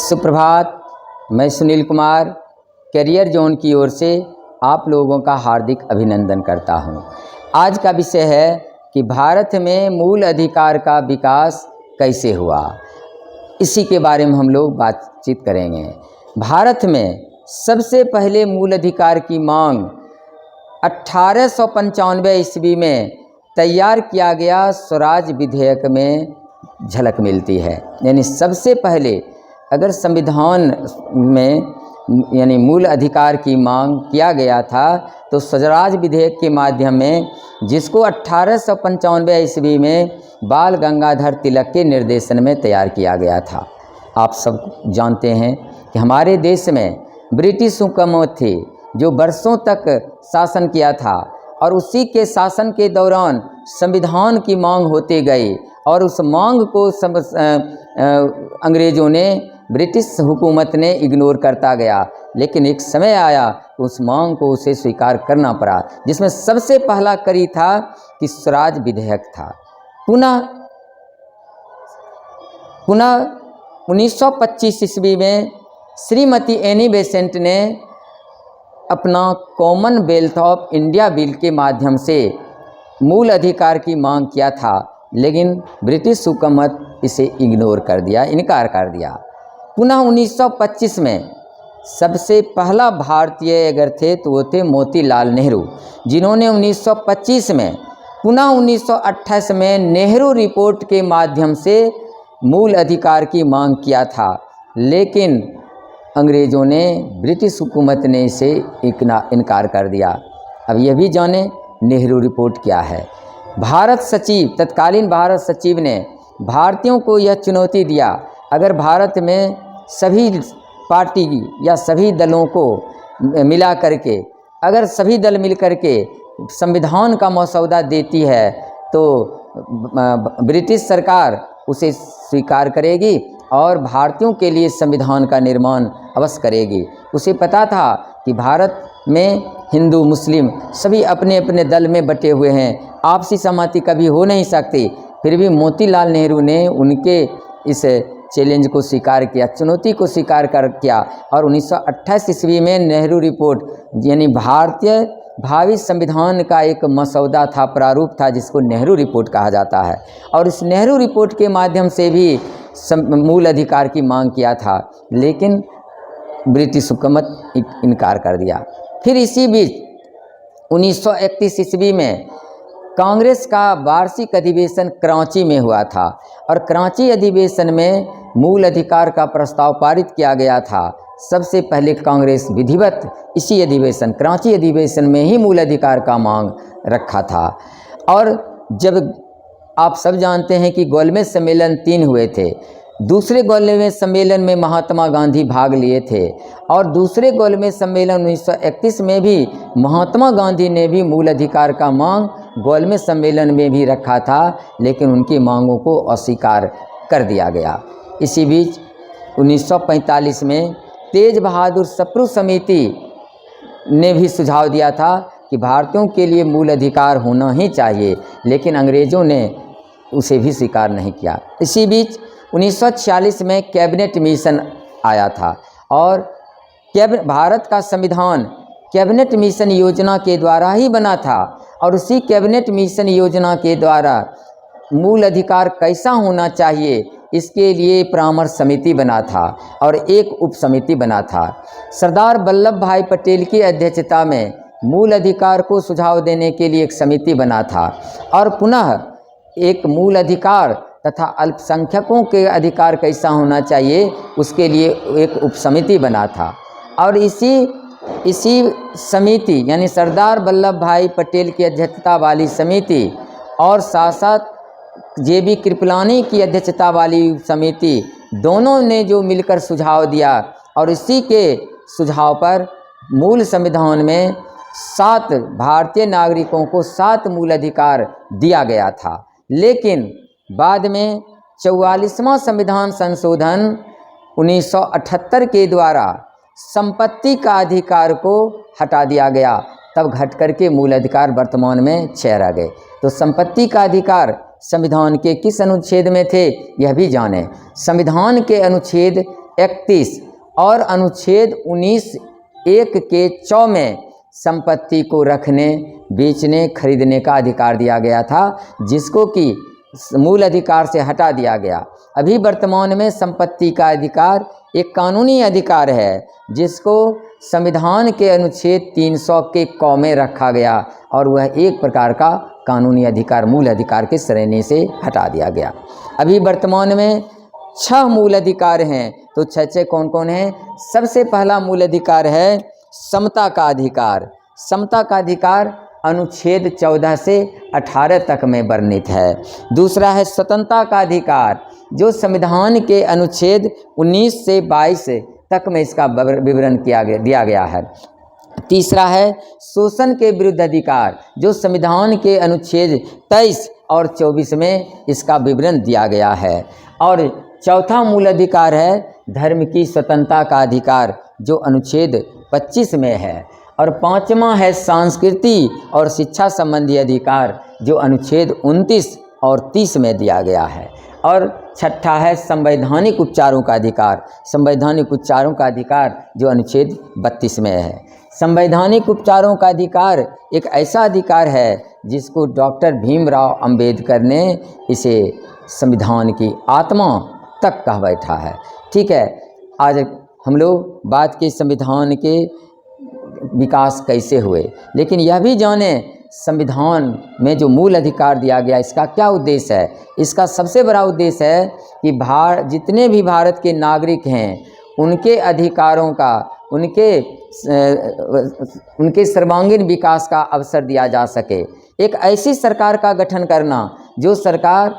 सुप्रभात। मैं Sunil Kumar career zone की ओर से आप लोगों का हार्दिक अभिनंदन करता हूं। आज का विषय है कि भारत में मूल अधिकार का विकास कैसे हुआ, इसी के बारे में हम लोग बातचीत करेंगे। भारत में सबसे पहले मूल अधिकार की मांग 1895 ईस्वी में तैयार किया गया स्वराज विधेयक में झलक मिलती है। यानी सबसे पहले अगर संविधान में यानी मूल अधिकार की मांग किया गया था तो स्वराज विधेयक के माध्यम में, जिसको 1895 ईस्वी में बाल गंगाधर तिलक के निर्देशन में तैयार किया गया था। आप सब जानते हैं कि हमारे देश में ब्रिटिश हुकूमत थी जो बरसों तक शासन किया था, और उसी के शासन के दौरान संविधान की मांग होती गई और उस मांग को अंग्रेज़ों ने, ब्रिटिश हुकूमत ने इग्नोर करता गया। लेकिन एक समय आया उस मांग को उसे स्वीकार करना पड़ा, जिसमें सबसे पहला कड़ी था कि स्वराज विधेयक था। पुनः 1925 ईस्वी में श्रीमती एनी बेसेंट ने अपना कॉमनवेल्थ ऑफ इंडिया बिल के माध्यम से मूल अधिकार की मांग किया था, लेकिन ब्रिटिश हुकूमत इसे इग्नोर कर दिया, इनकार कर दिया। पुनः 1925 में सबसे पहला भारतीय अगर थे तो वो थे मोतीलाल नेहरू, जिन्होंने 1925 में पुनः 1928 में नेहरू रिपोर्ट के माध्यम से मूल अधिकार की मांग किया था, लेकिन अंग्रेज़ों ने, ब्रिटिश हुकूमत ने इसे इनकार कर दिया। अब यह भी जाने नेहरू रिपोर्ट क्या है। भारत सचिव, तत्कालीन भारत सचिव ने भारतीयों को यह चुनौती दिया, अगर भारत में सभी पार्टी या सभी दलों को मिला करके, अगर सभी दल मिल करके संविधान का मसौदा देती है तो ब्रिटिश सरकार उसे स्वीकार करेगी और भारतीयों के लिए संविधान का निर्माण अवश्य करेगी। उसे पता था कि भारत में हिंदू मुस्लिम सभी अपने अपने दल में बटे हुए हैं, आपसी सहमति कभी हो नहीं सकती। फिर भी मोतीलाल नेहरू ने उनके इस चैलेंज को स्वीकार किया, चुनौती को स्वीकार कर किया, और 1928 ईस्वी में नेहरू रिपोर्ट यानी भारतीय भावी संविधान का एक मसौदा था, प्रारूप था, जिसको नेहरू रिपोर्ट कहा जाता है। और इस नेहरू रिपोर्ट के माध्यम से भी मूल अधिकार की मांग किया था, लेकिन ब्रिटिश हुकूमत इनकार कर दिया। फिर इसी बीच 1931 ईस्वी में कांग्रेस का वार्षिक अधिवेशन कराची में हुआ था, और कराची अधिवेशन में मूल अधिकार का प्रस्ताव पारित किया गया था। सबसे पहले कांग्रेस विधिवत इसी अधिवेशन, कराची अधिवेशन में ही मूल अधिकार का मांग रखा था। और जब आप सब जानते हैं कि गोलमेज सम्मेलन 3 हुए थे, दूसरे गोलमेज सम्मेलन में महात्मा गांधी भाग लिए थे, और दूसरे गोलमेज सम्मेलन 1931 में भी महात्मा गांधी ने भी मूल अधिकार का मांग गोलमेज सम्मेलन में भी रखा था, लेकिन उनकी मांगों को अस्वीकार कर दिया गया। इसी बीच 1945 में तेज बहादुर सप्रू समिति ने भी सुझाव दिया था कि भारतीयों के लिए मूल अधिकार होना ही चाहिए, लेकिन अंग्रेज़ों ने उसे भी स्वीकार नहीं किया। इसी बीच 1946 में कैबिनेट मिशन आया था, और भारत का संविधान कैबिनेट मिशन योजना के द्वारा ही बना था, और उसी कैबिनेट मिशन योजना के द्वारा मूल अधिकार कैसा होना चाहिए इसके लिए परामर्श समिति बना था और एक उप समिति बना था। सरदार वल्लभ भाई पटेल की अध्यक्षता में मूल अधिकार को सुझाव देने के लिए एक समिति बना था, और पुनः एक मूल अधिकार तथा अल्पसंख्यकों के अधिकार कैसा होना चाहिए उसके लिए एक उप समिति बना था। और इसी समिति यानी सरदार वल्लभ भाई पटेल की अध्यक्षता वाली समिति और साथ साथ JB कृपलानी की अध्यक्षता वाली समिति, दोनों ने जो मिलकर सुझाव दिया, और इसी के सुझाव पर मूल संविधान में 7 भारतीय नागरिकों को 7 मूल अधिकार दिया गया था। लेकिन बाद में 44वां संविधान संशोधन 1978 के द्वारा संपत्ति का अधिकार को हटा दिया गया, तब घट करके मूल अधिकार वर्तमान में 6 रह गए। तो संपत्ति का अधिकार संविधान के किस अनुच्छेद में थे यह भी जानें। संविधान के अनुच्छेद 31 और अनुच्छेद 19(1) के 4 में संपत्ति को रखने, बेचने, खरीदने का अधिकार दिया गया था, जिसको कि मूल अधिकार से हटा दिया गया। अभी वर्तमान में संपत्ति का अधिकार एक कानूनी अधिकार है, जिसको संविधान के अनुच्छेद 300 के क में रखा गया और वह एक प्रकार का कानूनी अधिकार मूल अधिकार के श्रेणी से हटा दिया गया। अभी वर्तमान में 6 मूल अधिकार हैं, तो 6 कौन कौन हैं? सबसे पहला मूल अधिकार है समता का अधिकार। समता का अधिकार अनुच्छेद 14 से 18 तक में वर्णित है। दूसरा है स्वतंत्रता का अधिकार, जो संविधान के अनुच्छेद 19 से 22 तक में इसका विवरण दिया गया है। तीसरा है शोषण के विरुद्ध अधिकार, जो संविधान के अनुच्छेद 23 और 24 में इसका विवरण दिया गया है। और चौथा मूल अधिकार है धर्म की स्वतंत्रता का अधिकार, जो अनुच्छेद 25 में है। और पांचवा है संस्कृति और शिक्षा संबंधी अधिकार, जो अनुच्छेद 29 और 30 में दिया गया है। और छठा है संवैधानिक उपचारों का अधिकार, संवैधानिक उपचारों का अधिकार, जो अनुच्छेद 32 में है। संवैधानिक उपचारों का अधिकार एक ऐसा अधिकार है जिसको डॉक्टर भीमराव अंबेडकर ने इसे संविधान की आत्मा तक कह बैठा है। ठीक है, आज हम लोग बात की संविधान के विकास कैसे हुए, लेकिन यह भी जाने संविधान में जो मूल अधिकार दिया गया इसका क्या उद्देश्य है। इसका सबसे बड़ा उद्देश्य है कि जितने भी भारत के नागरिक हैं उनके अधिकारों का, उनके सर्वांगीण विकास का अवसर दिया जा सके। एक ऐसी सरकार का गठन करना जो सरकार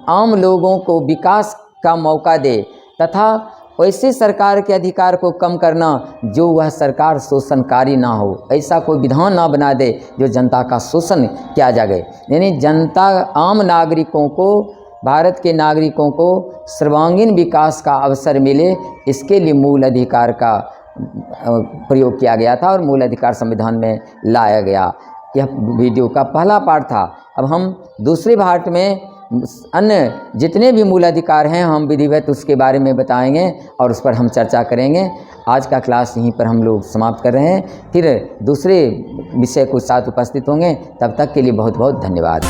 आम लोगों को विकास का मौका दे, तथा वैसी सरकार के अधिकार को कम करना जो वह सरकार शोषणकारी ना हो, ऐसा कोई विधान ना बना दे जो जनता का शोषण किया जाए। यानी जनता, आम नागरिकों को, भारत के नागरिकों को सर्वांगीण विकास का अवसर मिले, इसके लिए मूल अधिकार का प्रयोग किया गया था और मूल अधिकार संविधान में लाया गया। यह वीडियो का पहला पार्ट था। अब हम दूसरे पार्ट में अन्य जितने भी मूल अधिकार हैं हम विधिवत उसके बारे में बताएंगे और उस पर हम चर्चा करेंगे। आज का क्लास यहीं पर हम लोग समाप्त कर रहे हैं, फिर दूसरे विषय के साथ उपस्थित होंगे। तब तक के लिए बहुत बहुत धन्यवाद।